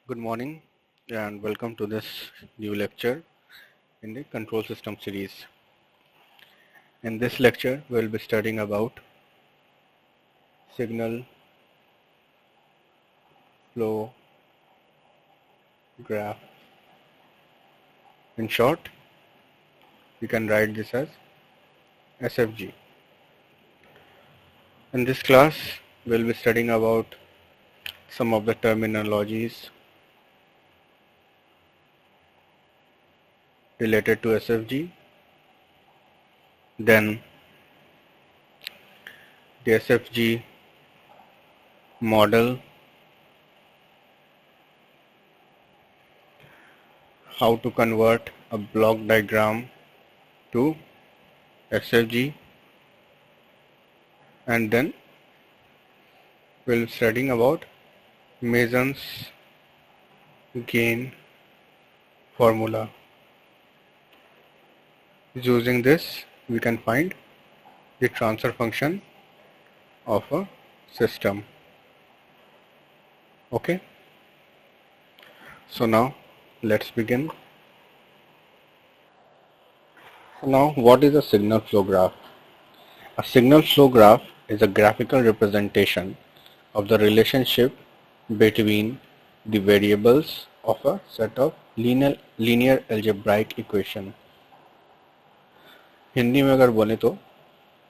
Good morning and welcome to this new lecture in the control system series. In this lecture, we'll be studying about signal flow graph. In short, you can write this as SFG. In this class, we'll be studying about some of the terminologies related to SFG, then the SFG model, how to convert a block diagram to SFG, and then we'll be studying about Mason's gain formula. Using this, we can find the transfer function of a system. Okay, so now let's begin. Now, what is a signal flow graph? A signal flow graph is a graphical representation of the relationship between the variables of a set of linear algebraic equation. Hindi में अगर बोले तो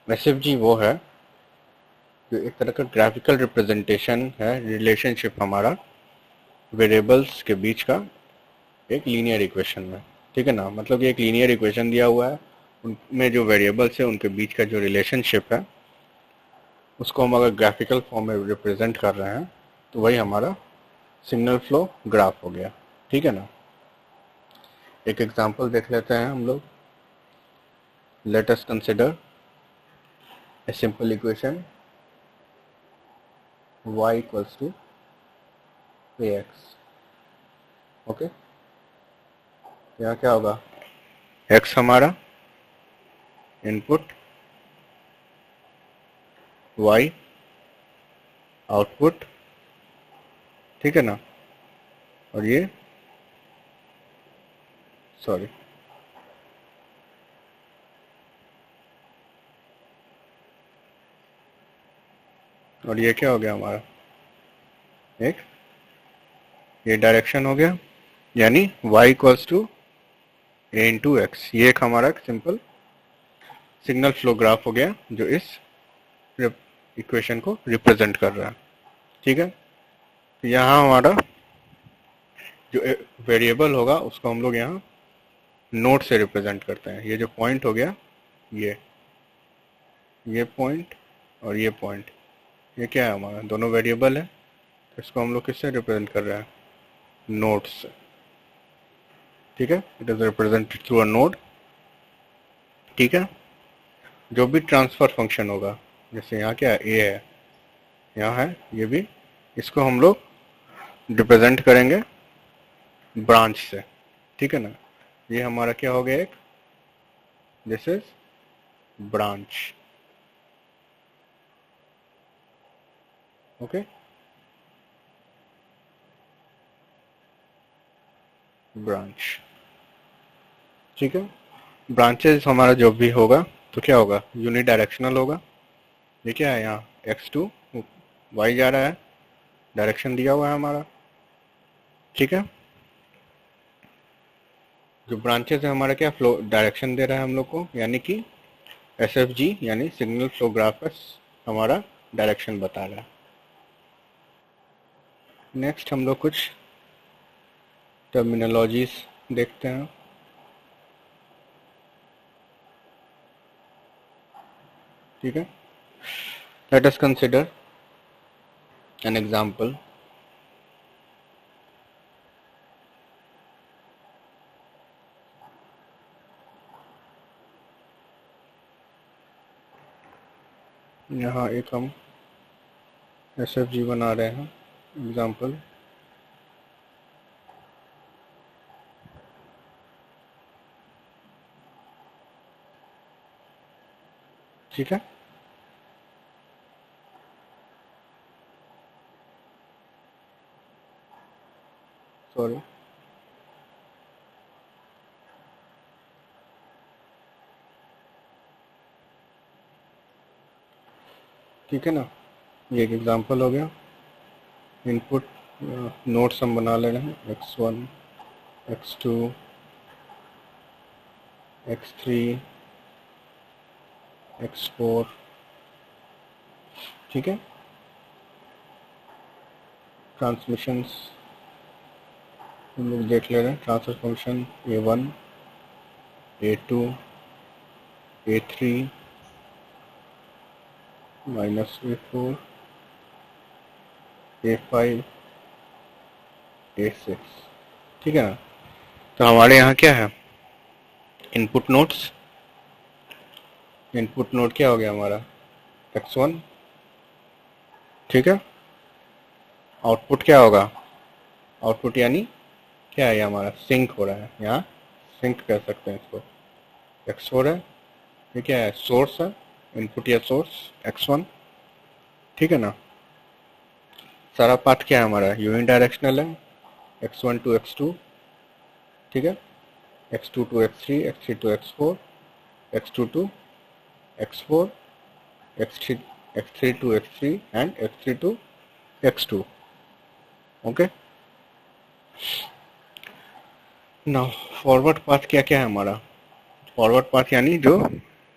SFG वो है जो एक तरह का ग्राफिकल रिप्रेजेंटेशन है, रिलेशनशिप हमारा वेरिएबल्स के बीच का एक लीनियर इक्वेशन में. ठीक है ना, मतलब ये एक लीनियर इक्वेशन दिया हुआ है, उनमें जो वेरिएबल्स है उनके बीच का जो रिलेशनशिप है उसको हम अगर ग्राफिकल फॉर्म में रिप्रेजेंट कर रहे हैं तो वही हमारा सिग्नल फ्लो ग्राफ हो गया. ठीक है ना, एक एग्जांपल देख लेते हैं हम लोग. Let us consider a simple equation y equals to ax. Okay, यहाँ क्या होगा, x हमारा इनपुट, y आउटपुट. ठीक है ना, और ये सॉरी और ये क्या हो गया हमारा, एक ये डायरेक्शन हो गया, यानी y equals to a into x. ये एक हमारा सिंपल सिग्नल फ्लो ग्राफ हो गया जो इस इक्वेशन को रिप्रेजेंट कर रहा है. ठीक है, तो यहाँ हमारा जो वेरिएबल होगा उसको हम लोग यहाँ नोड से रिप्रेजेंट करते हैं. ये जो पॉइंट हो गया, ये पॉइंट और ये पॉइंट, ये क्या है हमारा, दोनों वेरिएबल है, तो इसको हम लोग किससे रिप्रेजेंट कर रहे हैं, नोड से. ठीक है, it is represented through a node. ठीक है, जो भी ट्रांसफर फंक्शन होगा, जैसे यहाँ क्या है, ए है, यहाँ है, ये भी, इसको हम लोग रिप्रेजेंट करेंगे ब्रांच से. ठीक है ना, ये हमारा क्या हो गया, एक this is branch. Okay, branch. ठीक है, ब्रांचेस हमारा जो भी होगा तो क्या होगा, यूनि डायरेक्शनल होगा. ये क्या है, यहाँ x2 y जा रहा है, डायरेक्शन दिया हुआ है हमारा. ठीक है, जो ब्रांचेस है हमारा क्या फ्लो डायरेक्शन दे रहा है हम लोग को, यानी कि SFG यानी सिग्नल फ्लो ग्राफ हमारा डायरेक्शन बता रहा है. नेक्स्ट हम लोग कुछ टर्मिनोलॉजीज देखते हैं. ठीक है, late us consider an example. यहाँ एक हम SFG बना रहे हैं एग्जांपल. ठीक है, सॉरी, ठीक है ना। ये एक एग्जांपल हो गया। इनपुट नोट्स हम बना ले रहे हैं, x1, x2, x3, x4, ठीक है। ट्रांसमिशंस हम लोग देख ले रहे हैं। Transfer function a1, a2, a3 minus a4, a5, a6, ठीक है ना। तो हमारे यहाँ क्या है, इनपुट नोट्स। इनपुट नोट क्या हो गया हमारा, x1, ठीक है। आउटपुट क्या होगा, आउटपुट यानी क्या है, ये हमारा सिंक हो रहा है, यहाँ सिंक कह सकते हैं इसको। x4 है, ये क्या है, सोर्स है, इनपुट या सोर्स x1, ठीक है ना। सारा पाथ क्या है हमारा, यूनिडायरेक्शनल है, x1 टू x2, ठीक है। x2 to x3, x3 to x4, x2 to x4, x3, x3 to x3 and x3 to x2, okay. Now forward path क्या क्या है हमारा, फॉरवर्ड पाथ यानी जो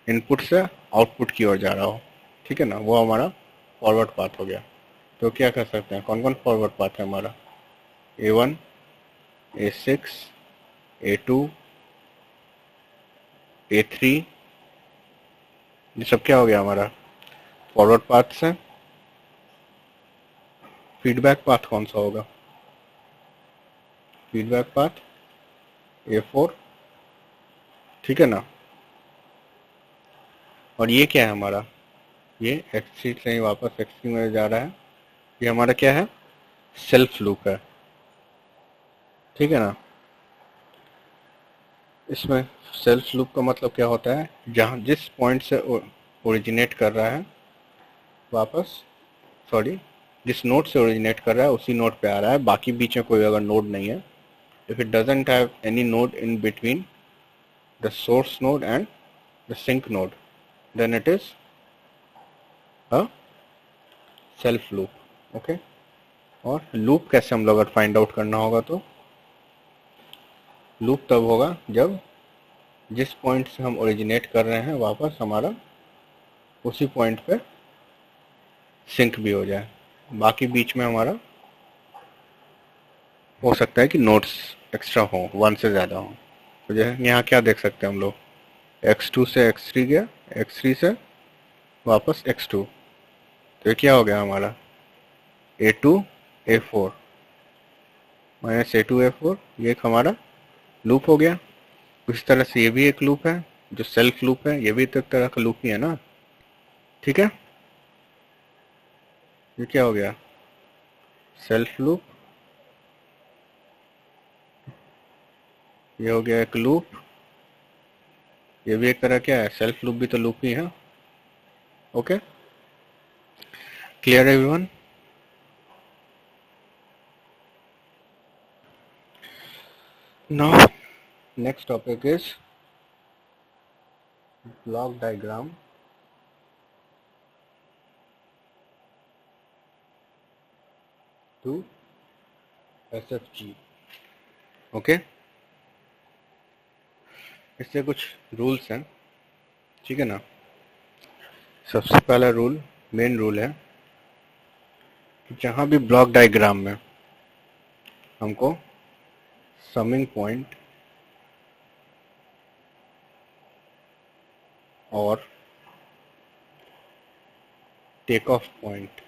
इनपुट से आउटपुट की ओर जा रहा हो, ठीक है ना, वो हमारा फॉरवर्ड पाथ हो गया। तो क्या कर सकते हैं, कौन कौन फॉरवर्ड पाथ है हमारा, a1, a6, a2, a3, ये सब क्या हो गया हमारा फॉरवर्ड पाथ है। फीडबैक पाथ कौन सा होगा, फीडबैक पाथ a4, ठीक है ना। और ये क्या है हमारा, ये x3 से ही वापस x3 में जा रहा है, ये हमारा क्या है, सेल्फ लूप है, ठीक है ना। इसमें सेल्फ लूप का मतलब क्या होता है, जहाँ जिस पॉइंट से ओरिजिनेट कर रहा है वापस, सॉरी, जिस नोड से ओरिजिनेट कर रहा है उसी नोड पे आ रहा है, बाकी बीच में कोई अगर नोड नहीं है, if it doesn't have any node in between the source node and the sink node, then it is a self loop, okay। और लूप कैसे हम लोग अगर फाइंड आउट करना होगा, तो लूप तब होगा जब जिस पॉइंट से हम ओरिजिनेट कर रहे हैं वापस हमारा उसी पॉइंट पे सिंक भी हो जाए, बाकी बीच में हमारा हो सकता है कि नोड्स एक्स्ट्रा हो, वन से ज़्यादा हो। तो यहाँ क्या देख सकते हैं हम लोग, x2 से x3 गया, x3 से वापस x2, तो ये क्या हो गया हमारा a2 a4 minus a2 a4, ये एक हमारा लूप हो गया। इस तरह से ये भी एक लूप है, जो सेल्फ लूप है, ये भी तो एक तरह का लूप ही है ना, ठीक है। ये क्या हो गया, सेल्फ लूप, ये हो गया एक लूप, ये भी एक तरह क्या है, सेल्फ लूप भी तो लूप ही है, okay. Clear everyone. Now next topic is block diagram to SFG, okay. इससे कुछ रूल्स हैं, ठीक है ना। सबसे पहला रूल, मेन रूल है कि जहाँ भी ब्लॉक डायग्राम में हमको समिंग पॉइंट और टेक ऑफ पॉइंट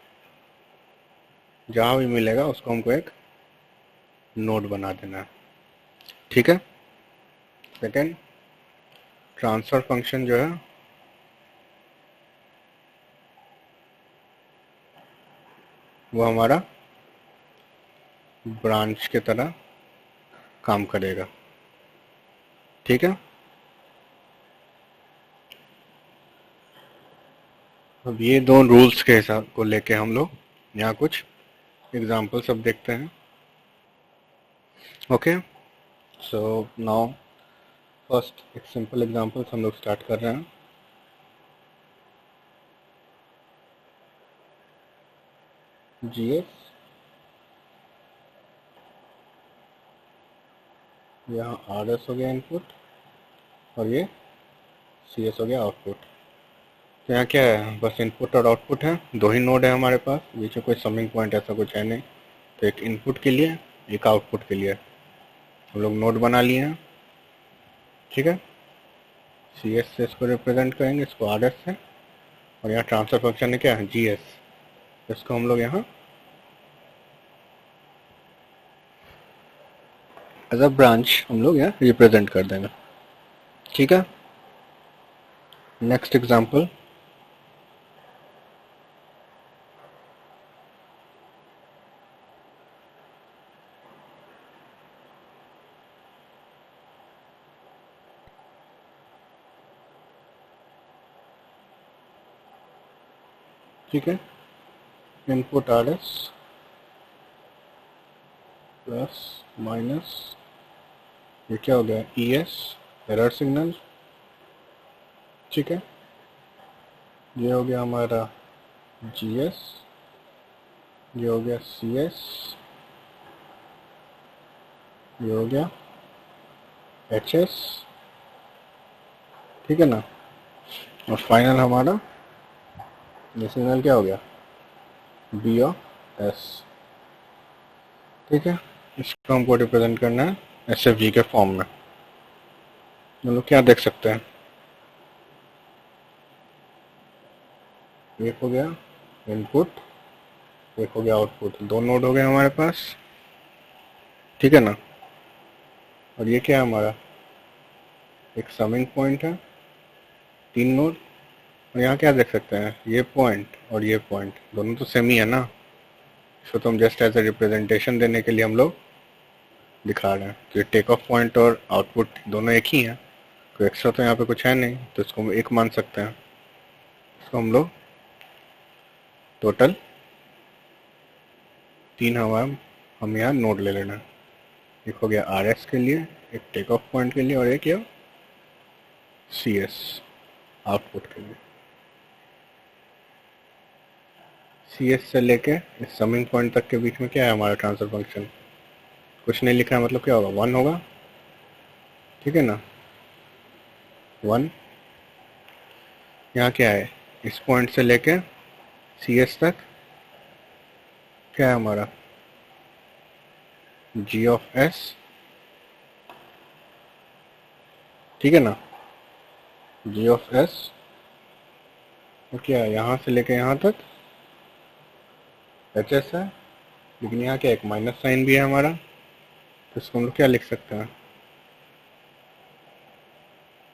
जहाँ भी मिलेगा उसको हमको एक नोड बना देना है, ठीक है। सेकेंड, ट्रांसफर फंक्शन जो है वो हमारा ब्रांच के तरह काम करेगा, ठीक है। अब ये दो रूल्स के हिसाब को लेके हम लोग यहाँ कुछ एग्जाम्पल सब देखते हैं। ओके, सो नाउ फर्स्ट एक सिंपल एग्जांपल हम लोग स्टार्ट कर रहे हैं। जीएस, यहाँ आरएस हो गया इनपुट और ये सीएस हो गया आउटपुट। तो यहाँ क्या है, बस इनपुट और आउटपुट है, दो ही नोड है हमारे पास, बीच में कोई समिंग पॉइंट ऐसा कुछ है नहीं। तो एक इनपुट के लिए एक आउटपुट के लिए हम लोग नोड बना लिए हैं। ठीक है, सी एस से इसको रिप्रेजेंट करेंगे, इसको आर एस से, और यहाँ ट्रांसफर फंक्शन है क्या है, जी एस, इसको हम लोग यहाँ एज अ ब्रांच हम लोग यहाँ रिप्रेजेंट कर देंगे। ठीक है, नेक्स्ट एग्जांपल। ठीक है, input R S plus minus, ये क्या हो गया, ई एस, एरर सिग्नल। ठीक है, ये हो गया हमारा जी एस, ये हो गया सी एस, ये हो गया एच एस। ठीक है ना, और फाइनल हमारा ये सिग्नल क्या हो गया, बी ऑफ एस। ठीक है, इसको हमको रिप्रेजेंट करना है एस एफ जी के फॉर्म में। हम लोग क्या देख सकते हैं, एक हो गया इनपुट, एक हो गया आउटपुट, दो नोड हो गए हमारे पास। ठीक है ना, और ये क्या है हमारा, एक समिंग पॉइंट है, तीन नोड। और यहाँ क्या देख सकते हैं, ये पॉइंट और ये पॉइंट दोनों तो सेम ही है ना, इसको तो हम जस्ट एज ए रिप्रेजेंटेशन देने के लिए हम लोग दिखा रहे हैं। तो ये टेक ऑफ पॉइंट और आउटपुट दोनों एक ही हैं, कोई एक्स्ट्रा तो यहाँ पे कुछ है नहीं, तो इसको हम एक मान सकते हैं। इसको हम लोग टोटल तीन हम यहाँ नोड ले लेना। एक हो गया आर एस के लिए, एक टेक ऑफ पॉइंट के लिए, और एक ये सी एस आउटपुट के लिए। सी एस से लेके इस समिंग पॉइंट तक के बीच में क्या है हमारा ट्रांसफर फंक्शन, कुछ नहीं लिखा है, मतलब क्या होगा, वन होगा। ठीक है ना, वन। यहाँ क्या है, इस पॉइंट से लेके सी एस तक क्या है हमारा, जी ऑफ एस। ठीक है ना, जी ऑफ एस, तो क्या है, यहाँ से लेके यहाँ तक एच एस है, लेकिन यहाँ क्या एक माइनस साइन भी है हमारा, तो इसको हम लोग क्या लिख सकते हैं,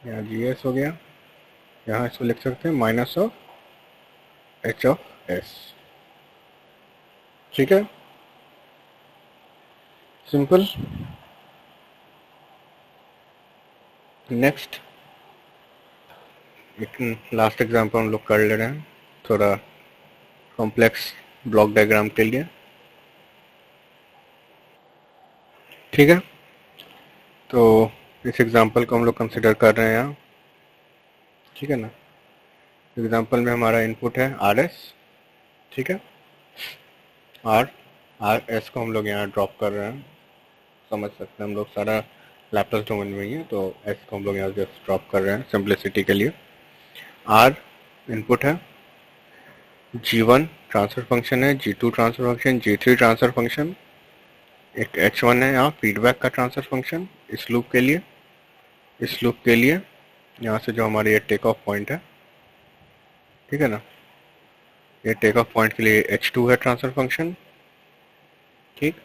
यहाँ जी एस हो गया, यहाँ इसको लिख सकते हैं minus of H of S. ठीक है, सिंपल। नेक्स्ट एक लास्ट एग्जांपल हम लोग कर ले रहे हैं, थोड़ा कॉम्प्लेक्स ब्लॉक डायग्राम के लिए। ठीक है, तो इस एग्जांपल को हम लोग कंसिडर कर रहे हैं यहाँ। ठीक है ना, एग्जांपल में हमारा इनपुट है आर एस। ठीक है, आर आर एस को हम लोग यहाँ ड्रॉप कर रहे हैं, समझ सकते हैं हम लोग सारा लैपटॉप डोमेन में ही है, तो एस को हम लोग यहाँ जस्ट ड्रॉप कर रहे हैं सिंप्लिसिटी के लिए। आर इनपुट है, जी1 ट्रांसफर फंक्शन है, जी2 ट्रांसफर फंक्शन, जी3 ट्रांसफर फंक्शन, एक h1 है यहाँ फीडबैक का ट्रांसफर फंक्शन इस लूप के लिए। इस लूप के लिए यहाँ से जो हमारे ये टेक ऑफ पॉइंट है, ठीक है ना, ये टेक ऑफ पॉइंट के लिए h2 है ट्रांसफर फंक्शन। ठीक,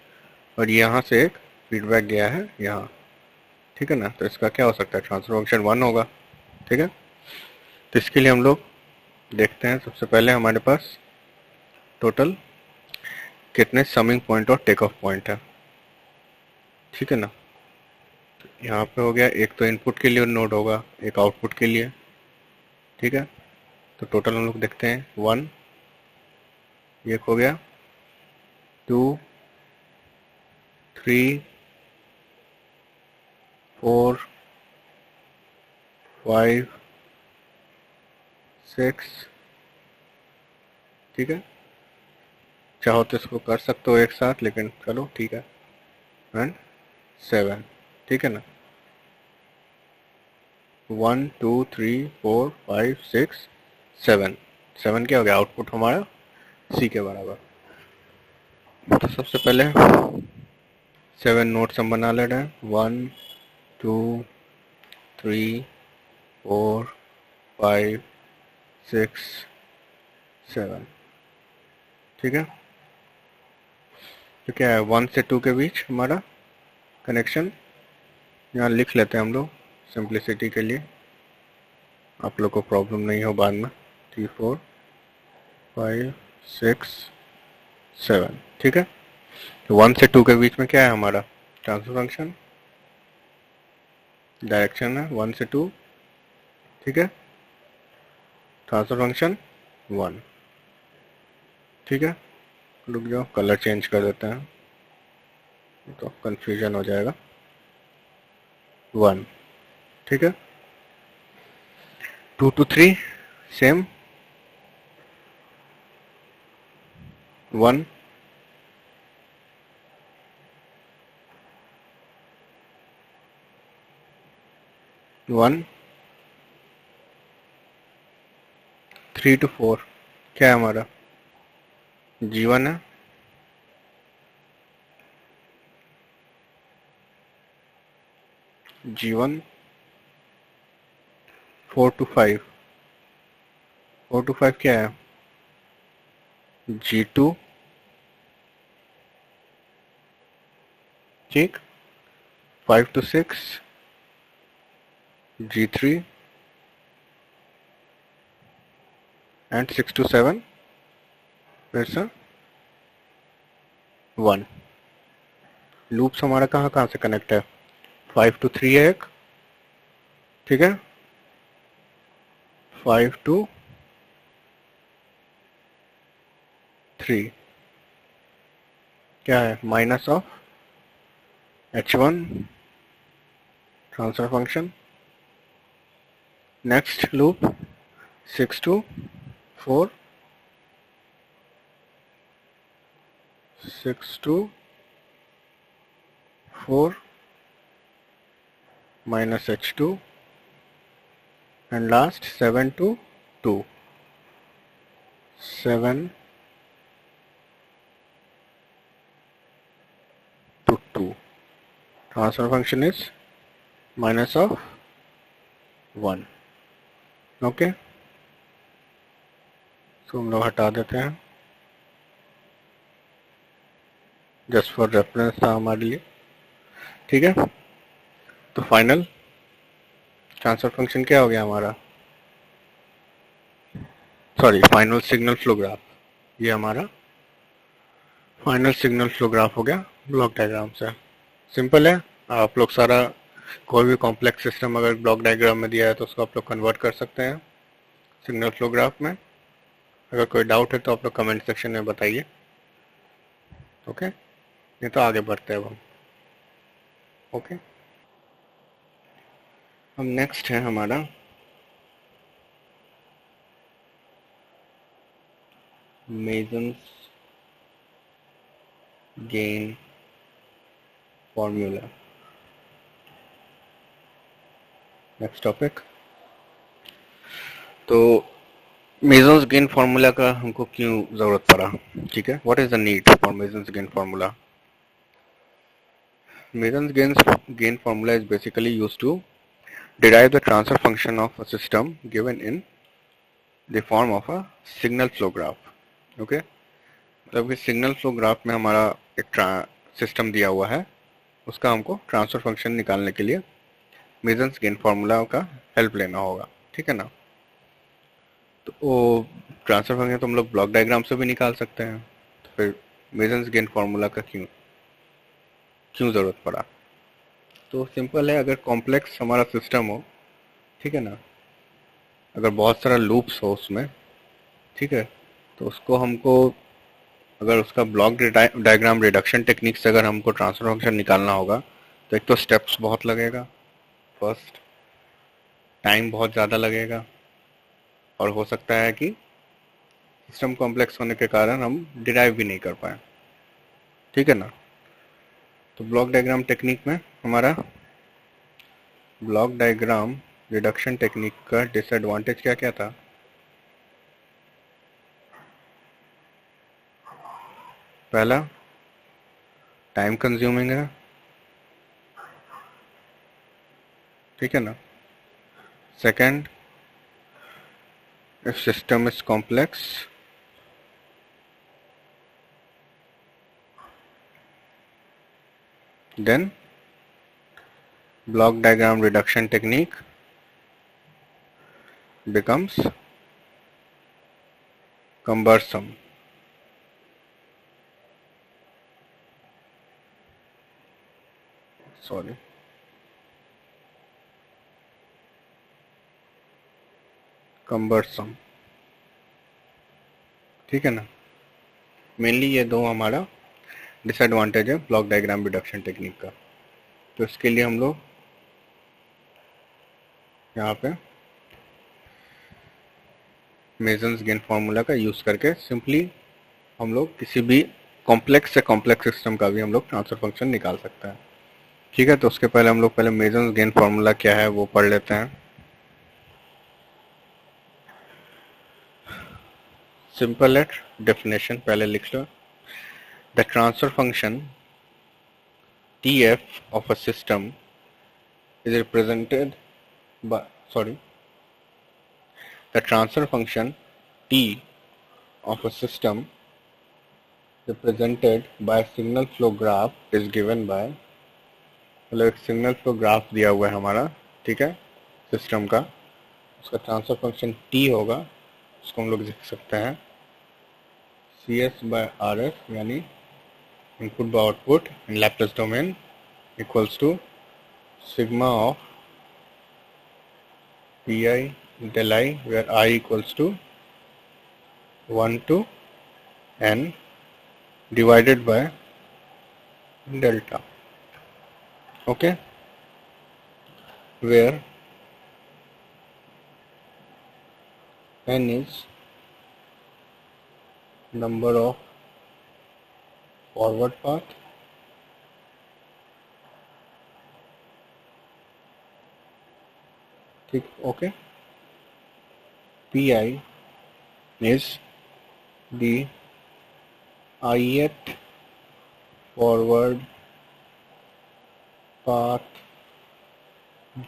और यहाँ से एक फीडबैक गया है यहाँ। ठीक है ना, तो इसका क्या हो सकता है, ट्रांसफर फंक्शन 1 होगा। ठीक है, तो इसके लिए हम लोग देखते हैं, सबसे पहले हमारे पास टोटल कितने समिंग पॉइंट और टेक ऑफ पॉइंट है। ठीक है ना, यहाँ पे हो गया, एक तो इनपुट के लिए नोड होगा, एक आउटपुट के लिए। ठीक है, तो टोटल हम लोग देखते हैं 1, एक हो गया 2, 3, 4 5 6, ठीक है। चाहो तो इसको कर सकते हो एक साथ, लेकिन चलो ठीक है, एंड 7, ठीक है ना। 1 2 3 4 5 6 7, 7 क्या हो गया आउटपुट हमारा सी के बराबर। तो सबसे पहले 7 नोट्स हम बना ले रहे हैं, 1 2 3 4 5 6 7, ठीक है। तो क्या है 1 से 2 के बीच हमारा कनेक्शन, यहाँ लिख लेते हैं हम लोग सिंप्लिसिटी के लिए, आप लोग को प्रॉब्लम नहीं हो बाद में। 3 4 5 6 7, ठीक है। तो 1 से 2 के बीच में क्या है हमारा ट्रांसफर फंक्शन, डायरेक्शन है 1 से 2, ठीक है। ट्रांसफर फंक्शन 1, ठीक है। रुक जाओ, कलर चेंज कर देते हैं तो कंफ्यूजन हो जाएगा। 1, ठीक है। 2 to 3 सेम, 1 1, 3 to 4 क्या है हमारा G1 है, G1। 4 to 5, 4 to 5 क्या है G2, ठीक। 5 to 6 G3 एंड 6 to 7 फिर से 1। लूप्स हमारा कहाँ कहाँ से कनेक्ट है, 5 to 3 है एक, ठीक है। 5 to 3 क्या है minus of H1 transfer function. Next loop 6 to 4, 6 to 4 minus H2 and last 7 to 2, 7 to 2, transfer function is minus of 1, okay. तो हम लोग हटा देते हैं, जस्ट फॉर रेफरेंस था हमारे लिए, ठीक है। तो फाइनल ट्रांसफर फंक्शन क्या हो गया हमारा, sorry final signal flow graph, ये हमारा फाइनल सिग्नल फ्लो ग्राफ हो गया ब्लॉक डायग्राम से। सिंपल है, आप लोग सारा कोई भी कॉम्प्लेक्स सिस्टम अगर ब्लॉक डायग्राम में दिया है तो उसको आप लोग कन्वर्ट कर सकते हैं सिग्नल फ्लो ग्राफ में। अगर कोई डाउट है तो आप लोग कमेंट सेक्शन में बताइए, ओके। नहीं तो आगे बढ़ते हैं अब हम, ओके। अब नेक्स्ट है हमारा Mason's gain formula, next topic. तो मेसन्स गेन फार्मूला का हमको क्यों जरूरत पड़ा, ठीक है। What is the need for Mason's gain formula. Mason's gain formula is basically used to derive the transfer function of a system given in the form of a signal flow graph, okay। मतलब कि signal flow graph में हमारा एक system दिया हुआ है, उसका हमको ट्रांसफर फंक्शन निकालने के लिए मेसन्स गेन फार्मूला का हेल्प लेना होगा, ठीक है ना। तो वो ट्रांसफर फंक्शन तो हम लोग ब्लॉक डायग्राम से भी निकाल सकते हैं, तो फिर मेसन्स गेन फार्मूला का क्यों क्यों ज़रूरत पड़ा। तो सिंपल है, अगर कॉम्प्लेक्स हमारा सिस्टम हो, ठीक है ना, अगर बहुत सारा लूप्स हो उसमें, ठीक है, तो उसको हमको अगर उसका ब्लॉक डायग्राम रिडक्शन टेक्निक से अगर हमको ट्रांसफर फंक्शन निकालना होगा तो एक तो स्टेप्स बहुत लगेगा, फर्स्ट टाइम बहुत ज़्यादा लगेगा और हो सकता है कि सिस्टम कॉम्प्लेक्स होने के कारण हम डिराइव भी नहीं कर पाए, ठीक है ना। तो ब्लॉक डायग्राम टेक्निक में हमारा ब्लॉक डायग्राम रिडक्शन टेक्निक का डिसएडवांटेज क्या क्या था? पहला, टाइम कंज्यूमिंग है, ठीक है ना। Second, if system is complex, then block diagram reduction technique becomes cumbersome. Sorry. cumbersome, ठीक है ना। मेनली ये दो हमारा डिसएडवांटेज है ब्लॉक डायग्राम रिडक्शन टेक्निक का। तो इसके लिए हम लोग यहाँ पे मेसन्स गेन फार्मूला का यूज़ करके सिंपली हम लोग किसी भी कॉम्प्लेक्स से कॉम्प्लेक्स सिस्टम का भी हम लोग ट्रांसफर फंक्शन निकाल सकते हैं, ठीक है। तो उसके पहले हम लोग पहले मेसन्स गेन फार्मूला क्या है वो पढ़ लेते हैं। सिंपल है, डेफिनेशन पहले लिख लो। The transfer function TF of a system is represented by, the transfer function T of a system represented by a signal flow graph is given by, मतलब एक सिग्नल फ्लो ग्राफ दिया हुआ है हमारा, ठीक है, सिस्टम का। उसका ट्रांसफर फंक्शन T होगा, उसको हम लोग लिख सकते हैं CS/RS, यानी input by output in Laplace domain equals to sigma of Pi del I, where I equals to 1 to n divided by delta, okay, where n is number of forward path, ठीक, okay, Pi is the ith forward path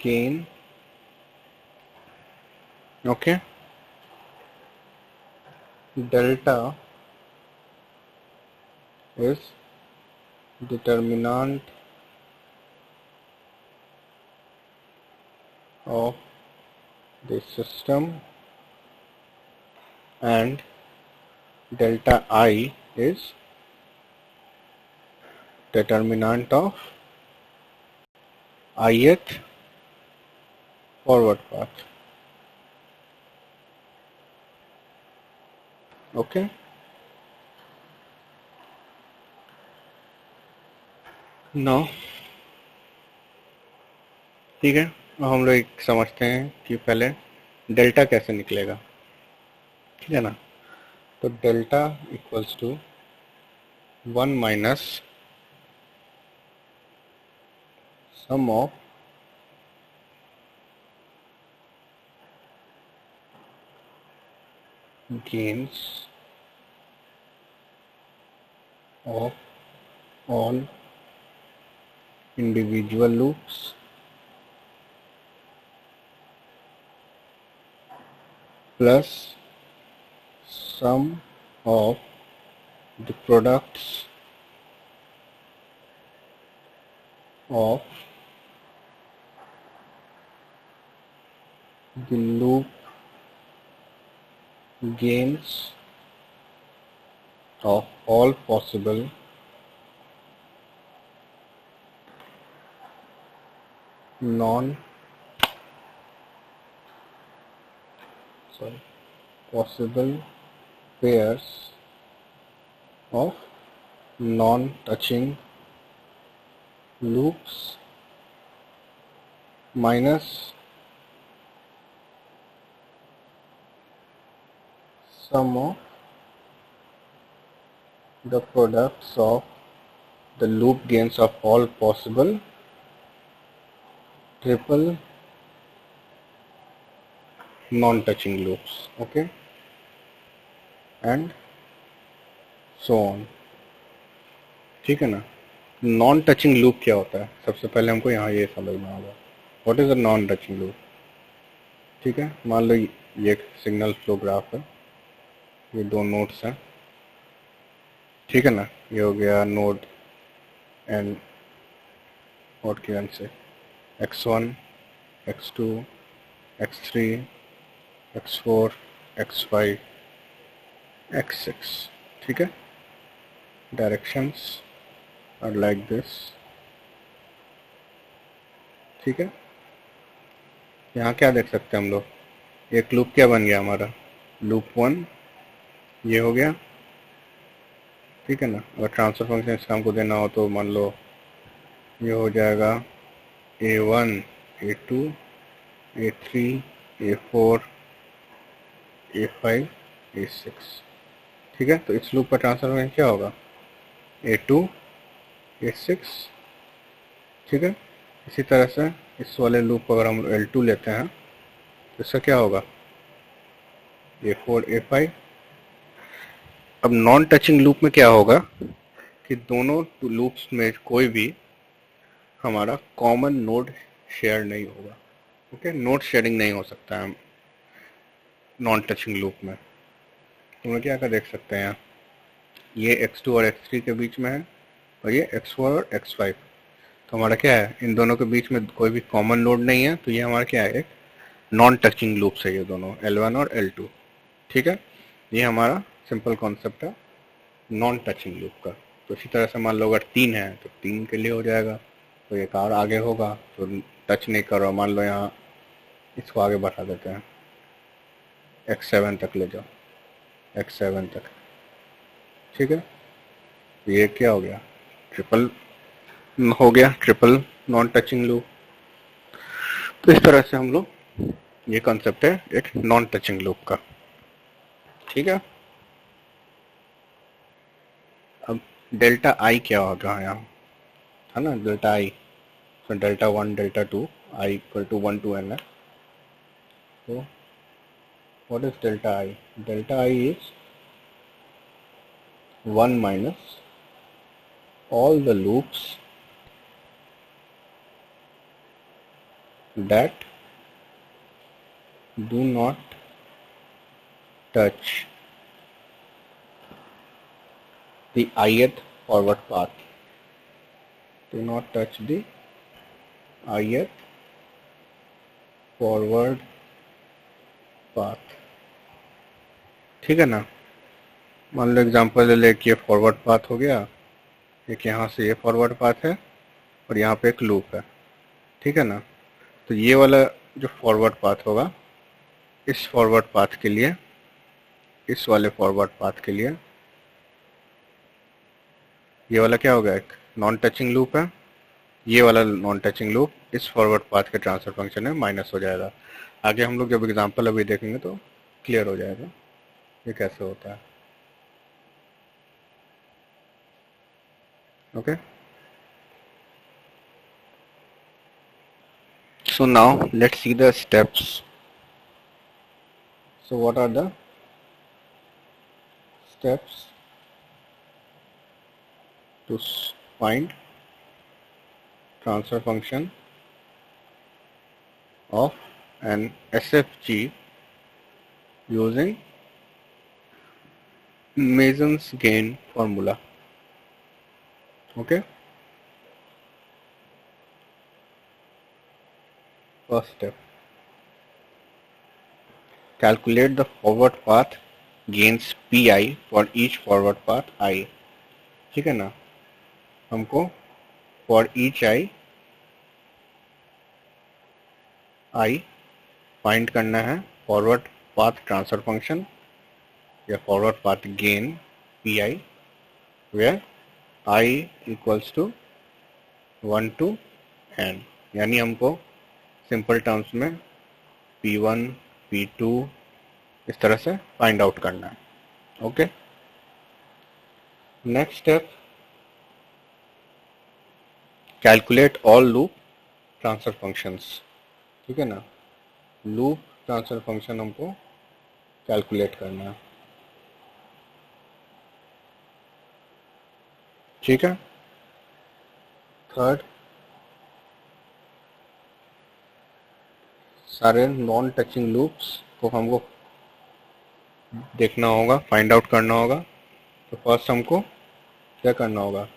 gain, okay, delta is determinant of the system, and delta I is determinant of ith forward path, okay। Now, ठीक है, अब हम लोग एक समझते हैं कि पहले डेल्टा कैसे निकलेगा, ठीक है ना। तो delta equals to 1 minus sum of gains of all individual loops plus sum of the products of the loop gains of all possible non possible pairs of non-touching loops minus sum of the products of the loop gains of all possible triple non touching loops, okay, and so on. ठीक है ना। Non touching loop क्या होता है, सबसे पहले हमको यहाँ ये समझना होगा, what is a non touching loop. ठीक है, मान लो ये एक सिग्नल फ्लो ग्राफ है, ये दो नोड्स हैं, ठीक है ना। ये हो गया नोड एंड नोड की एंड से x1 x2 x3 x4 x5 x6, ठीक है। डायरेक्शंस आर लाइक दिस, ठीक है। यहाँ क्या देख सकते हैं हम लोग, एक लूप क्या बन गया हमारा, लूप 1 ये हो गया, ठीक है ना। अगर ट्रांसफर फंक्शन इसका हमको देना हो तो मान लो ये हो जाएगा a1 a2 a3 a4 a5 a6, ठीक है। तो इस लूप का ट्रांसफर फंक्शन क्या होगा, a2 a6, ठीक है। इसी तरह से इस वाले लूप को अगर हम L2 लेते हैं तो इसका क्या होगा, a4 a5। अब नॉन टचिंग लूप में क्या होगा कि दोनों लूप्स में कोई भी हमारा कॉमन नोड शेयर नहीं होगा, ओके। नोड शेयरिंग नहीं हो सकता है नॉन टचिंग लूप में। तो हम क्या कर देख सकते हैं, ये x2 और x3 के बीच में है और ये x4 और x5, तो हमारा क्या है, इन दोनों के बीच में कोई भी कॉमन नोड नहीं है, तो ये हमारा क्या है, एक नॉन टचिंग लूप्स है ये दोनों, L1 और L2, ठीक है। ये हमारा सिंपल कॉन्सेप्ट है नॉन टचिंग लूप का। तो इसी तरह से मान लो अगर 3 है तो 3 के लिए हो जाएगा, तो एक और आगे होगा तो टच नहीं कर रहा, मान लो यहाँ इसको आगे बढ़ा देते हैं, x7 तक ले जाओ, x7 तक, ठीक है। ये क्या हो गया, ट्रिपल हो गया, ट्रिपल नॉन टचिंग लूप। तो इस तरह से हम लोग, ये कॉन्सेप्ट है एक नॉन टचिंग लूप का, ठीक है। अब डेल्टा आई क्या होगा यहाँ, है ना, डेल्टा आई, तो delta 1 delta 2 I equal to 1 to n है। तो what is delta I, delta I is 1 minus all the loops that do not touch the ith forward path, do not touch the ith forward path, ठीक है ना। मान लो example ले ले कि ये फॉरवर्ड पाथ हो गया, एक यहाँ से ये फॉरवर्ड पाथ है और यहाँ पे एक लूप है, ठीक है ना। तो ये वाला जो फॉरवर्ड पाथ होगा, इस फॉरवर्ड पाथ के लिए, इस वाले फॉरवर्ड पाथ के लिए ये वाला क्या होगा, एक नॉन टचिंग लूप है, ये वाला नॉन टचिंग लूप इस फॉरवर्ड पाथ के ट्रांसफर फंक्शन में माइनस हो जाएगा। आगे हम लोग जब एग्जांपल अभी देखेंगे तो क्लियर हो जाएगा ये कैसे होता है, okay. So now let's see the steps. So what are the steps to find transfer function of an SFG using Mason's gain formula, okay. First step, calculate the forward path gains pi for each forward path I, ठीक है ना। हमको for each I find करना है forward path transfer function या forward path gain P I, where I equals to 1 to n, यानी हमको simple terms में P1 P2 इस तरह से फाइंड आउट करना है। Okay, next step, calculate all loop transfer functions. ठीक है ना, लूप ट्रांसफर फंक्शन हमको कैलकुलेट करना है। ठीक है, थर्ड, सारे नॉन टचिंग लूप्स को हमको देखना होगा, फाइंड आउट करना होगा। तो फर्स्ट हमको क्या करना होगा,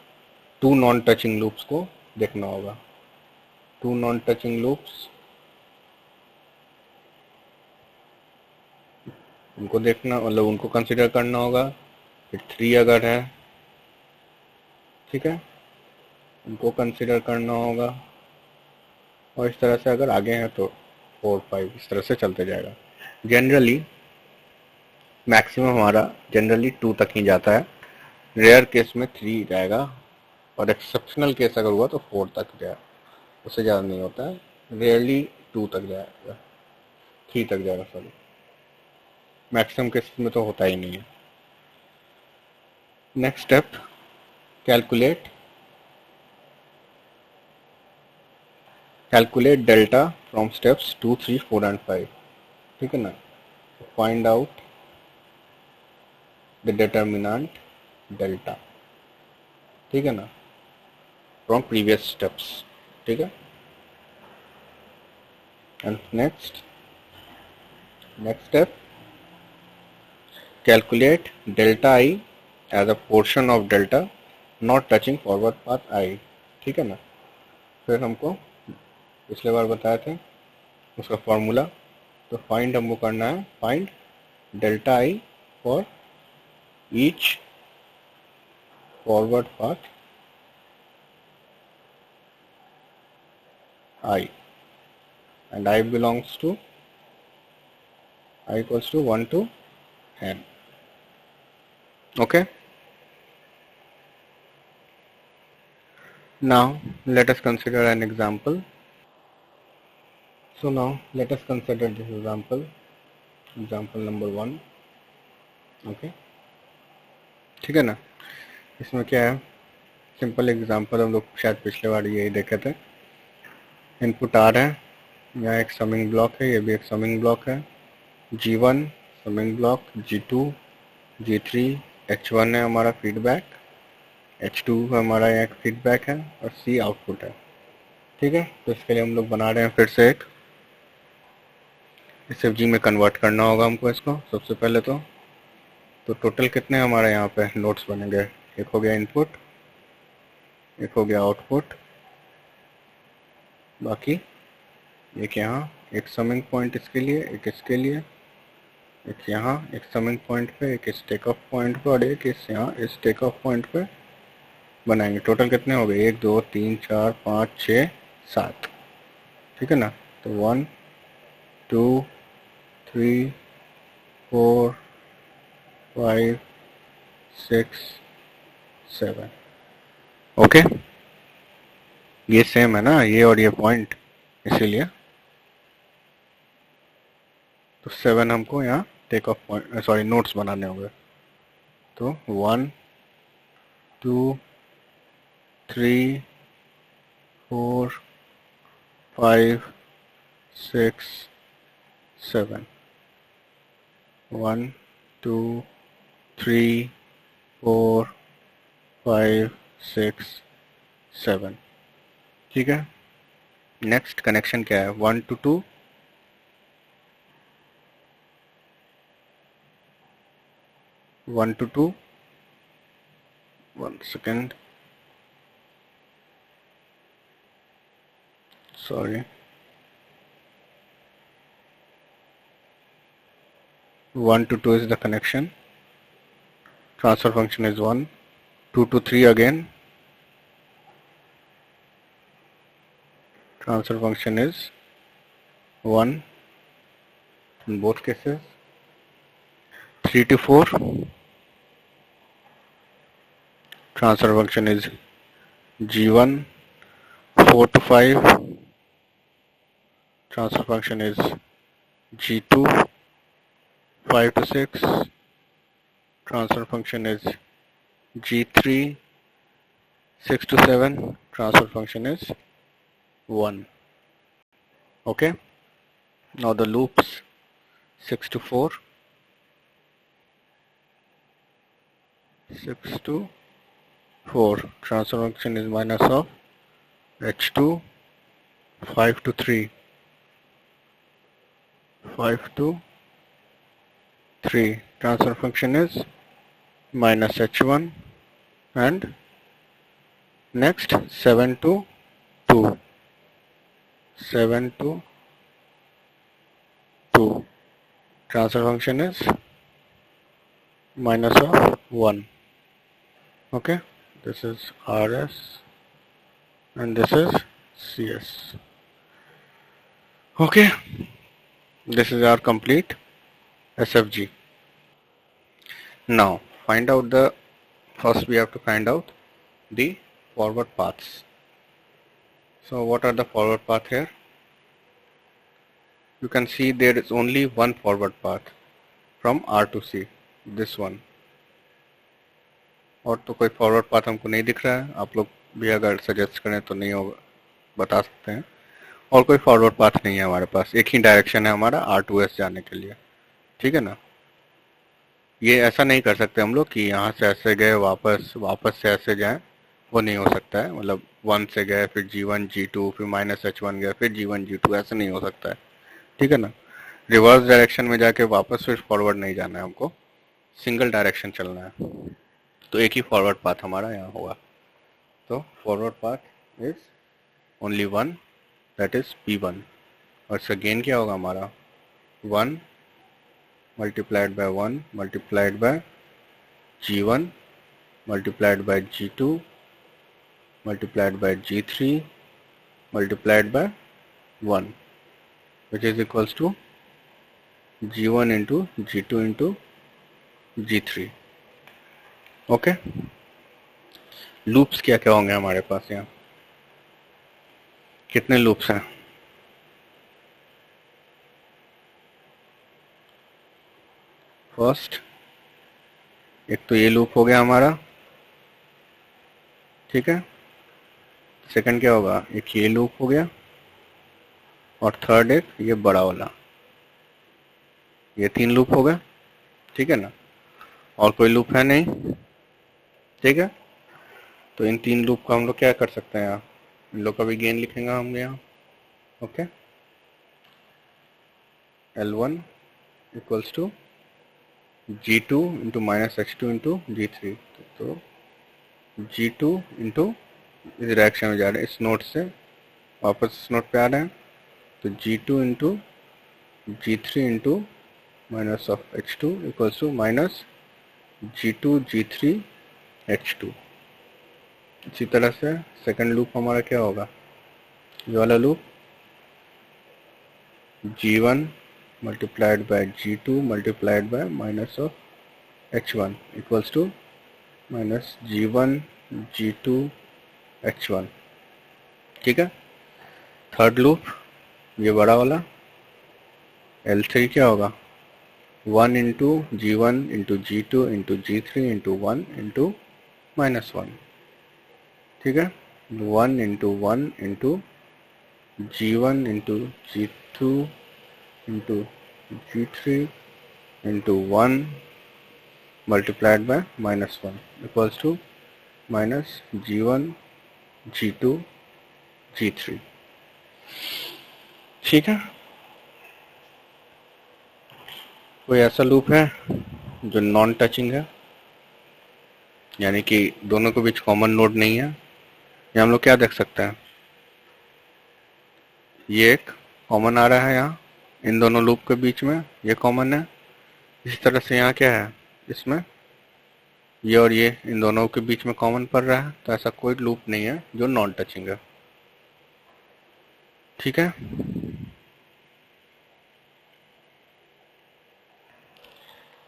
टू नॉन टचिंग लूप्स को देखना होगा। टू नॉन टचिंग लूप्स उनको देखना, मतलब उनको कंसिडर करना होगा। फिर 3 अगर है, ठीक है, उनको कंसिडर करना होगा। और इस तरह से अगर आगे हैं तो 4 5 इस तरह से चलते जाएगा। जनरली मैक्सिमम हमारा जनरली 2 तक ही जाता है, रेयर केस में 3 जाएगा, और एक्सेप्शनल केस अगर हुआ तो 4 तक जाएगा, उससे ज़्यादा नहीं होता है। रेयरली 2 तक जाएगा, 3 तक जाएगा, सॉरी। मैक्सिमम केस में तो होता ही नहीं है। Next step, calculate delta from steps 2 3 4 and 5। ठीक है ना, find out the determinant delta. ठीक है ना, फ्रॉम प्रीवियस स्टेप्स। ठीक है, and next step, calculate delta I as a portion of delta not touching forward path I. ठीक है ना, फिर हमको पिछले बार बताए थे उसका फॉर्मूला, तो फाइंड हमको करना है, find delta I for each forward path I, and I belongs to I equals to 1 to n. Okay, now let us consider an example. So now let us consider this example number 1. Okay, ठीक है ना, इसमें क्या है, simple example, हम लोग शायद पिछले बार यही देखे थे। इनपुट आ रहा है, यहाँ एक समिंग ब्लॉक है, ये भी एक समिंग ब्लॉक है। G1 summing block, G2 G3, H1 है हमारा फीडबैक, H2 हमारा यहाँ एक फीडबैक है, और C आउटपुट है। ठीक है, तो इसके लिए हम लोग बना रहे हैं फिर से एक SFG में कन्वर्ट करना होगा हमको इसको सबसे पहले। तो टोटल कितने हमारे यहाँ पे नोट्स बनेंगे, एक हो गया इनपुट, एक हो गया आउटपुट, बाकी एक यहाँ एक समिंग पॉइंट इसके लिए, एक इसके लिए, एक यहाँ एक समिंग पॉइंट पे, एक इस टेक ऑफ पॉइंट पे, और एक इस यहाँ इस टेक ऑफ पॉइंट पे बनाएंगे। टोटल कितने हो गए, 1 2 3 4 5 6 7। ठीक है ना, तो 1 2 3 4 5 6 7। ओके, ये सेम है ना, ये और ये पॉइंट, इसीलिए तो 7 हमको यहाँ take off point, sorry notes बनाने होंगे। तो 1 2 3 4 5 6 7। 1 2 3 4 5 6 7। ठीक है, नेक्स्ट कनेक्शन क्या है, 1 to 2, 1 to 2, 1 second, sorry, 1 to 2 is the connection, transfer function is 1, 2 to 3 again, transfer function is 1 in both cases, 3 to 4, transfer function is G1, 4 to 5, transfer function is G2 5 to 6, transfer function is G3 6 to 7, transfer function is 1. Okay, now the loops 6 to 4, 6 to 4, transfer function is minus of H2 5 to 3, 5 to 3, transfer function is minus H1, and next 7 to 2, 7 to 2, transfer function is minus of 1. Okay, this is RS and this is CS. Okay, this is our complete SFG. Now find out the, first we have to find out the forward paths. So what are the forward path here? You can see there is only one forward path from R to C, this one. और तो कोई forward path हमको नहीं दिख रहा है, आप लोग भी अगर सजेस्ट करें तो नहीं होगा, बता सकते हैं। और कोई फॉरवर्ड पाथ नहीं है हमारे पास, एक ही डायरेक्शन है हमारा R2S जाने के लिए, ठीक है ना। ये ऐसा नहीं कर सकते हम लोग कि यहाँ से ऐसे गए वापस से ऐसे जाएं, वो नहीं हो सकता है। मतलब 1 से गए फिर G1 G2 फिर माइनस H1 गए फिर G1 G2, ऐसे नहीं हो सकता है, ठीक है ना। रिवर्स डायरेक्शन में जाके वापस फिर फॉरवर्ड नहीं जाना है हमको, सिंगल डायरेक्शन चलना है। तो एक ही फॉरवर्ड पाथ हमारा यहाँ होगा। तो forward path is only one, that is P1। और इसका गेन क्या होगा हमारा, 1 multiplied by 1 multiplied by G1 multiplied by G2 multiplied by G3 multiplied by 1, which is equals to G1 into G2 into G3। Okay, loops क्या क्या होंगे हमारे पास, यहाँ कितने लूप्स हैं, फर्स्ट एक तो ये लूप हो गया हमारा, ठीक है। सेकंड क्या होगा, एक ये लूप हो गया, और थर्ड एक ये बड़ा वाला, ये 3 लूप हो गए, ठीक है ना। और कोई लूप है नहीं, ठीक है। तो इन 3 लूप का हम लोग क्या कर सकते हैं, यहाँ इन लोग का भी गेन लिखेंगे हम यहाँ। Okay, L1 equals to G2 into minus H2 into G3। तो G2 इंटू, इस डायरेक्शन में जा रहे हैं, इस नोट से वापस इस नोट पे आ रहे हैं, तो G2 into G3 into minus of H2 equals to minus G2 G3 H2। इसी तरह से सेकंड लूप हमारा क्या होगा, ये वाला loop, G1 multiplied by G2 multiplied by minus of H1 equals to minus G1 G2 H1, ठीक है। थर्ड लूप ये बड़ा वाला, L3 क्या होगा, 1 into G1 into G2 into G3 into 1 into minus 1, ठीक है। 1 into 1 into G1 into G2 into G3 into 1 multiplied by minus 1 equals to minus G1 G2 G3, ठीक है। कोई ऐसा लूप है जो नॉन टचिंग है, यानी कि दोनों के बीच कॉमन नोड नहीं है, या हम लोग क्या देख सकते हैं, ये एक कॉमन आ रहा है यहाँ इन दोनों लूप के बीच में, ये कॉमन है। इसी तरह से यहाँ क्या है, इसमें ये और ये इन दोनों के बीच में कॉमन पड़ रहा है, तो ऐसा कोई लूप नहीं है जो नॉन टचिंग है, ठीक है।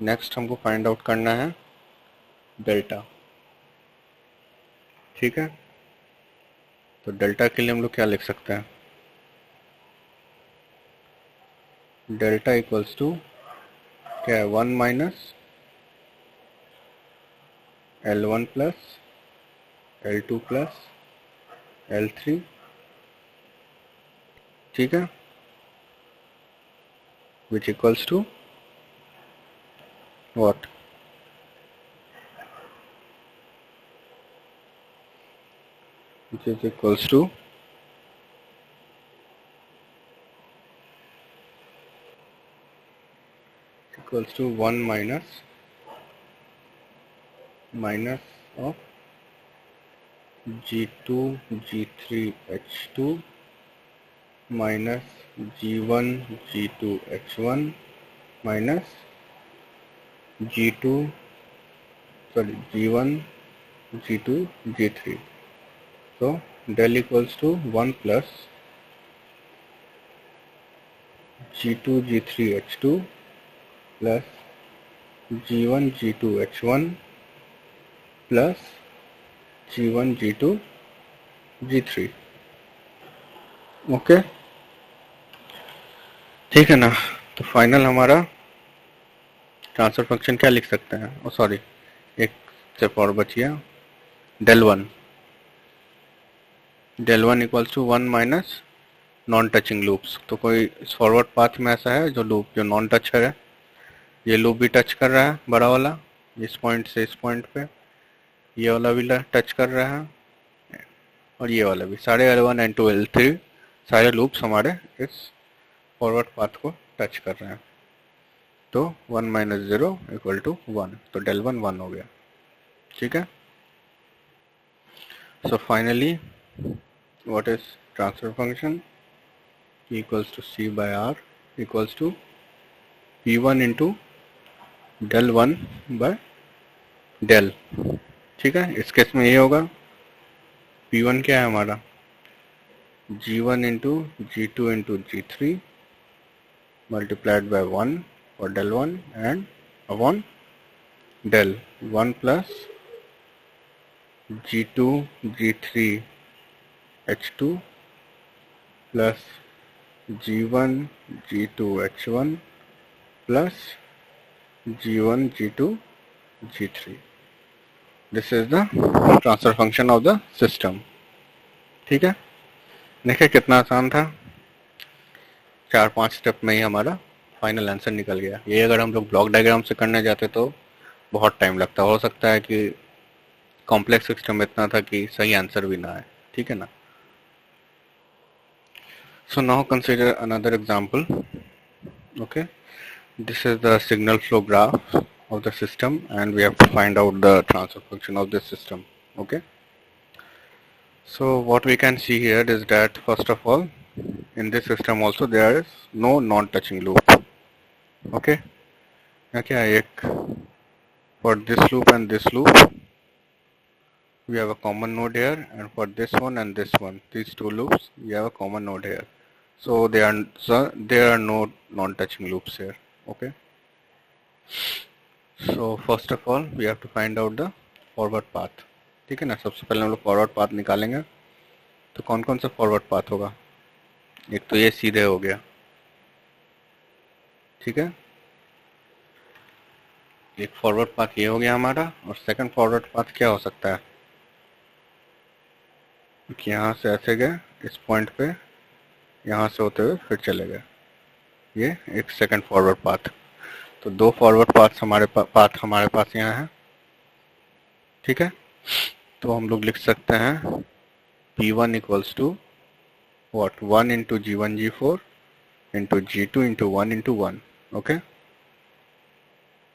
नेक्स्ट हमको फाइंड आउट करना है डेल्टा, ठीक है। तो डेल्टा के लिए हम लोग क्या लिख सकते हैं, डेल्टा इक्वल्स टू क्या है, 1 minus L1 plus L2 plus L3, ठीक है, which equals to what, which is equals to 1 minus of G2 G3 H2 minus G1 G2 H1 minus G2 sorry G1 G2 G3. So del equals to 1 plus G2 G3 H2 plus G1 G2 H1 plus G1 G2 G3. Okay, ठीक है ना। तो final हमारा transfer function क्या लिख सकते हैं, ओ sorry एक स्टेप और बच गया, del 1 equals to 1 minus non touching loops. तो कोई फॉरवर्ड पाथ में ऐसा है जो लूप जो नॉन टच है, ये लूप भी टच कर रहा है बड़ा वाला, इस पॉइंट से इस पॉइंट पे, ये वाला भी टच कर रहा है और ये वाला भी, सारे L1 L2 L3 सारे लूप्स हमारे इस फॉरवर्ड पाथ को टच कर रहे हैं। तो 1 माइनस 0 इक्वल टू 1, तो del 1 1 हो गया, ठीक है। So finally what is transfer function, equals to C by R equals to P1 into del 1 by del, ठीक है। इस केस में ये होगा P1 क्या है हमारा, G1 into G2 into G3 multiplied by 1 for del 1 and upon del 1 plus G2 G3 H2 plus G1 G2 H1 plus G1 G2 G3. This is the transfer function of the system, ठीक है। देखिए कितना आसान था, 4-5 step में ही हमारा final answer निकल गया। ये अगर हम लोग ब्लॉक डायग्राम से करने जाते तो बहुत टाइम लगता, हो सकता है कि कॉम्प्लेक्स सिस्टम इतना था कि सही आंसर भी ना आए, ठीक है ना। So now consider another example, okay. This is the signal flow graph of the system and we have to find out the transfer function of this system, okay. So what we can see here is that first of all in this system also there is no non-touching loop, okay. क्या एक for this loop and this loop we have a common node here, and for this one and this one, these two loops, we have a common node here. So there are no non-touching loops here, okay. So first of all we have to find out the forward path, ठीक है ना। सबसे पहले हम लोग forward path निकालेंगे। तो कौन कौन सा फॉरवर्ड पाथ होगा, एक तो ये सीधे हो गया, ठीक है, एक फॉरवर्ड पाथ ये हो गया हमारा। और सेकंड फॉरवर्ड पाथ क्या हो सकता है कि यहाँ से ऐसे गए इस पॉइंट पे, यहाँ से होते हुए फिर चले गए, ये एक सेकंड फॉरवर्ड पाथ। तो दो फॉरवर्ड पाथ हमारे पास यहाँ है, ठीक है। तो हम लोग लिख सकते हैं P1 equals to what 1 into G1 G4 into G2 into 1 into 1, okay.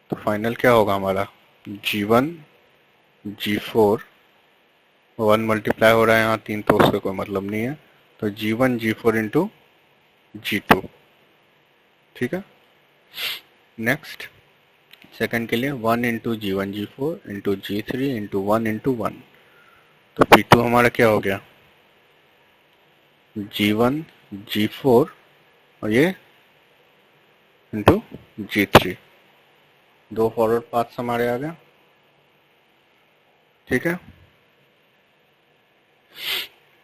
तो फाइनल क्या होगा हमारा, G1 G4 1 मल्टीप्लाई हो रहा है यहाँ 3, तो उसका कोई मतलब नहीं है, तो G1 G4 into G2, ठीक है। नेक्स्ट सेकंड के लिए 1 into G1 G4 into G3 into 1 into 1, तो P2 हमारा क्या हो गया, G1 G4 और ये इंटू G3, दो फॉरवर्ड पाथ्स हमारे आ गए, ठीक है।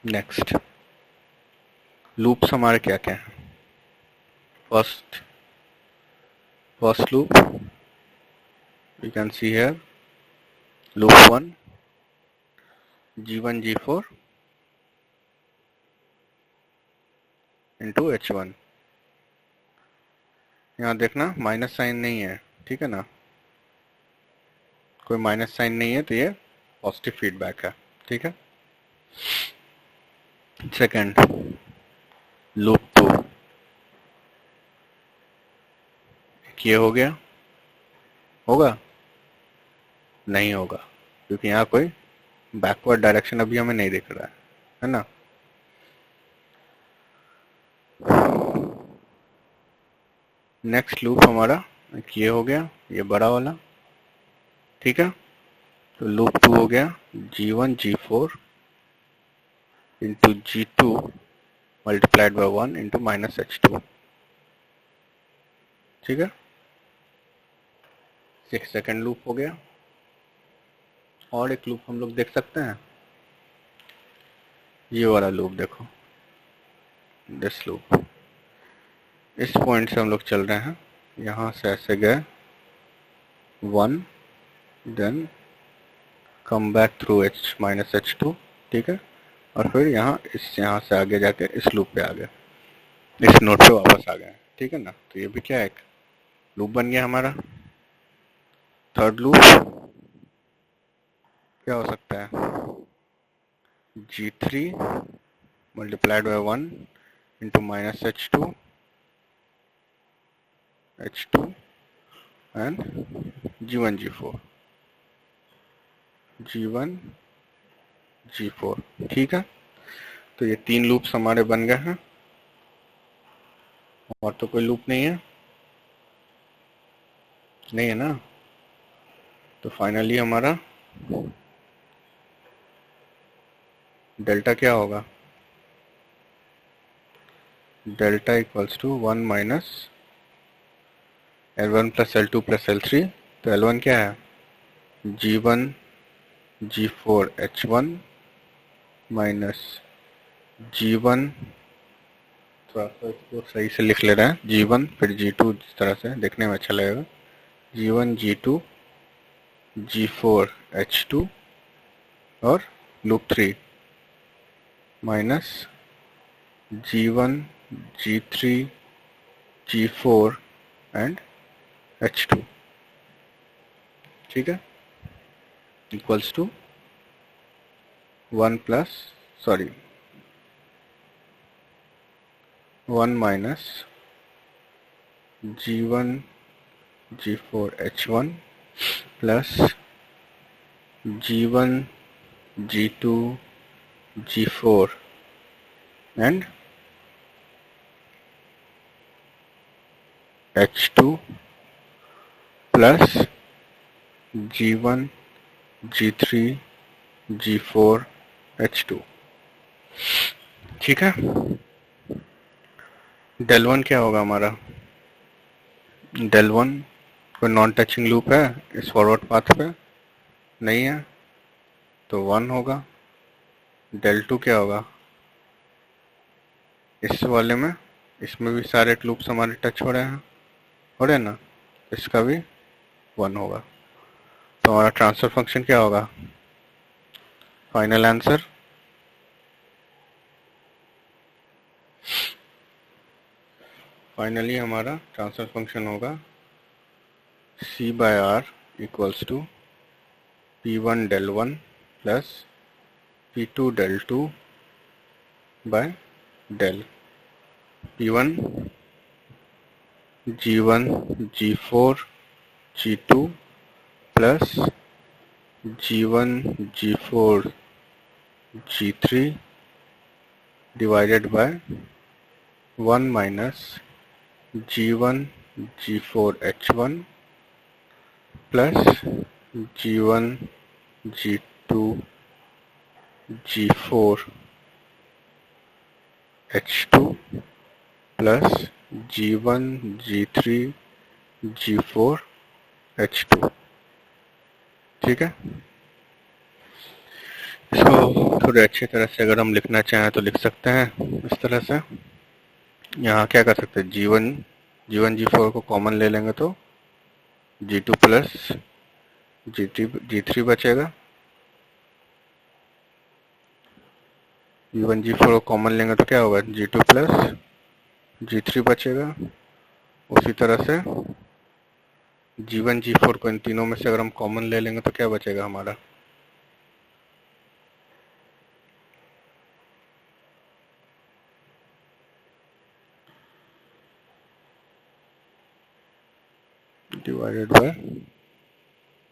नेक्स्ट लूप्स हमारे क्या क्या हैं, first first loop you can see here loop 1 G1 G4 into H1। यहाँ देखना माइनस साइन नहीं है, ठीक है ना, कोई माइनस साइन नहीं है, तो ये पॉजिटिव फीडबैक है, ठीक है। सेकंड लूप 2 ये हो गया, होगा नहीं होगा क्योंकि यहाँ कोई बैकवर्ड डायरेक्शन अभी हमें नहीं दिख रहा है ना। नेक्स्ट लूप हमारा ये हो गया, ये बड़ा वाला, ठीक है। तो लूप 2 हो गया G1 G4 into G2 multiplied by 1 into minus H2, ठीक है। सेकंड लूप हो गया। और एक लूप हम लोग देख सकते हैं, ये वाला लूप देखो, दिस लूप। इस पॉइंट से हम लोग चल रहे हैं, यहाँ से ऐसे गए 1 then come back through H minus H2, ठीक है। और फिर यहाँ से आगे जाके इस लूप पे आ गए, इस नोड पे वापस आ गए, ठीक है ना। तो ये भी क्या है, एक लूप बन गया हमारा। थर्ड लूप क्या हो सकता है, G3 multiplied by 1 into minus H2 and G1 G4, ठीक है। तो ये 3 लूप्स हमारे बन गए हैं, और तो कोई लूप नहीं है, नहीं है ना। तो फाइनली हमारा डेल्टा क्या होगा, delta equals to 1 minus L1 plus L2 plus L3। तो L1 क्या है, G1 G4 H1 minus G1, थोड़ा सा इसको सही से लिख ले रहे हैं, G1 फिर G2, जिस तरह से देखने में अच्छा लगेगा, G1 G2 G4 H2 और loop 3 minus G1 G3 G4 and H2, ठीक है, equals to 1 minus G1 G4 H1 plus G1 G2 G4 and H2 plus G1 G3 G4 H2, ठीक है। डेल 1 क्या होगा हमारा, डेल 1 कोई नॉन टचिंग लूप है इस फॉरवर्ड पाथ पे, नहीं है, तो 1 होगा। डेल 2 क्या होगा, इस वाले में, इसमें भी सारे लूप्स हमारे टच हो रहे हैं ना, इसका भी 1 होगा। तो हमारा ट्रांसफर फंक्शन क्या होगा, फाइनल आंसर फाइनली हमारा ट्रांसफर फंक्शन होगा C/R equals to P1 del 1 plus P2 del 2 by del P1 G1 G4 G2 plus G1 G4 G3 divided by 1 minus G1 G4 H1 plus G1 G2 G4 H2 plus G1 G3 G4 H2, ठीक है। इसको थोड़े अच्छी तरह से अगर हम लिखना चाहें तो लिख सकते हैं इस तरह से। यहाँ क्या कर सकते हैं, G1 G4 को कॉमन ले लेंगे तो G2 प्लस G3 बचेगा, G1 G4 को कॉमन लेंगे तो क्या होगा, G2 प्लस G3 बचेगा। उसी तरह से G1 G4 को इन तीनों में से अगर हम कॉमन ले लेंगे तो क्या बचेगा हमारा, डिवाइडेड बाय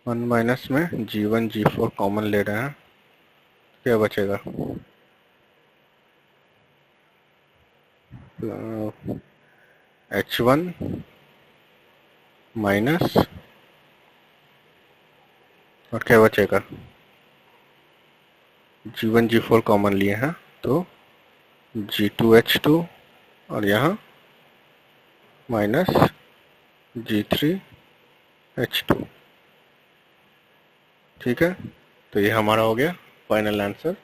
1 माइनस में G1 G4 कॉमन ले रहे हैं, क्या बचेगा, H1 माइनस और क्या बचेगा, G1 G4 कॉमन लिए हैं तो G2H2 और यहाँ माइनस G3H2। ठीक है, तो ये हमारा हो गया फाइनल आंसर,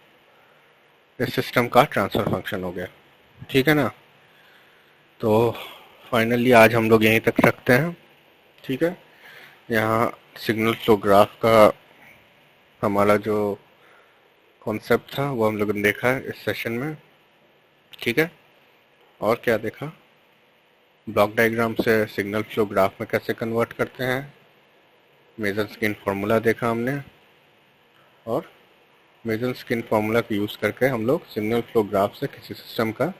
इस सिस्टम का ट्रांसफर फंक्शन हो गया। ठीक है ना, तो फाइनली आज हम लोग यहीं तक रखते हैं। ठीक है, यहाँ सिग्नल फ्लो ग्राफ का हमारा जो कॉन्सेप्ट था वो हम लोगों ने देखा है इस सेशन में। ठीक है, और क्या देखा, ब्लॉक डायग्राम से सिग्नल फ्लो ग्राफ में कैसे कन्वर्ट करते हैं, मेसन-स्किन फार्मूला देखा हमने, और मेसन-स्किन फार्मूला का यूज़ करके हम लोग सिग्नल फ्लो ग्राफ से किसी सिस्टम का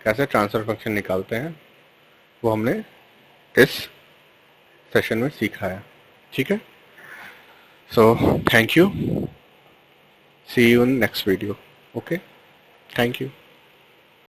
कैसे ट्रांसफर फंक्शन निकालते हैं वो हमने इस सेशन में सीखा है। ठीक है, so thank you, see you in next video. Okay, thank you.